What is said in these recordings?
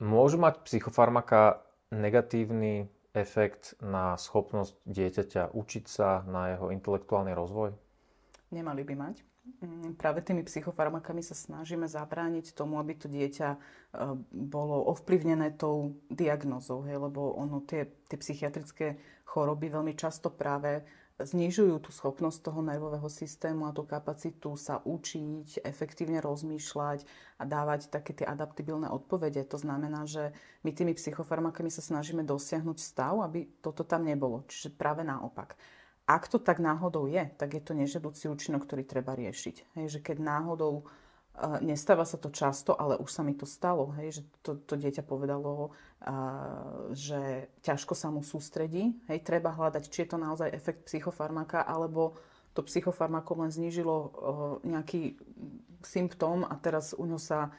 Môžu mať psychofarmaka negatívny efekt na schopnosť dieťaťa učiť sa, na jeho intelektuálny rozvoj? Nemali by mať. Práve tými psychofarmakami sa snažíme zabrániť tomu, aby to dieťa bolo ovplyvnené tou diagnózou, hej, lebo tie psychiatrické choroby veľmi často práve znižujú tú schopnosť toho nervového systému a tú kapacitu sa učiť, efektívne rozmýšľať a dávať také tie adaptibilné odpovede. To znamená, že my tými psychofarmakami sa snažíme dosiahnuť stav, aby toto tam nebolo. Čiže práve naopak. Ak to tak náhodou je, tak je to nežiaducí účinok, ktorý treba riešiť. Hej, že keď náhodou nestáva sa to často, ale už sa mi to stalo, hej, že to dieťa povedalo, že ťažko sa mu sústredí. Hej, treba hľadať, či je to naozaj efekt psychofarmaka, alebo to psychofarmako len znížilo nejaký symptóm a teraz u ňo sa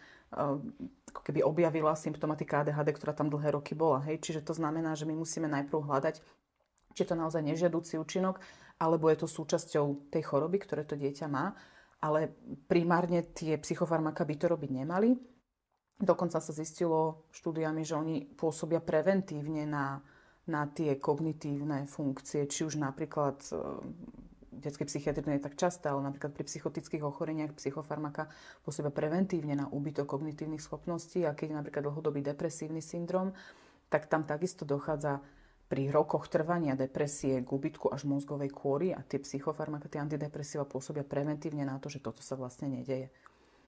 ako keby objavila symptomatika ADHD, ktorá tam dlhé roky bola. Hej. Čiže to znamená, že my musíme najprv hľadať, či je to naozaj nežiaducí účinok, alebo je to súčasťou tej choroby, ktoré to dieťa má. Ale primárne tie psychofarmaka by to robiť nemali. Dokonca sa zistilo štúdiami, že oni pôsobia preventívne na tie kognitívne funkcie, či už napríklad v detskej psychiatrii nie je tak časté, ale napríklad pri psychotických ochoreniach psychofarmaka pôsobia preventívne na úbytok kognitívnych schopností a keď je napríklad dlhodobý depresívny syndrom, tak tam takisto dochádza pri rokoch trvania depresie k úbytku až mozgovej kôry a tie psychofarmaka, tie antidepresíva pôsobia preventívne na to, že toto sa vlastne nedeje.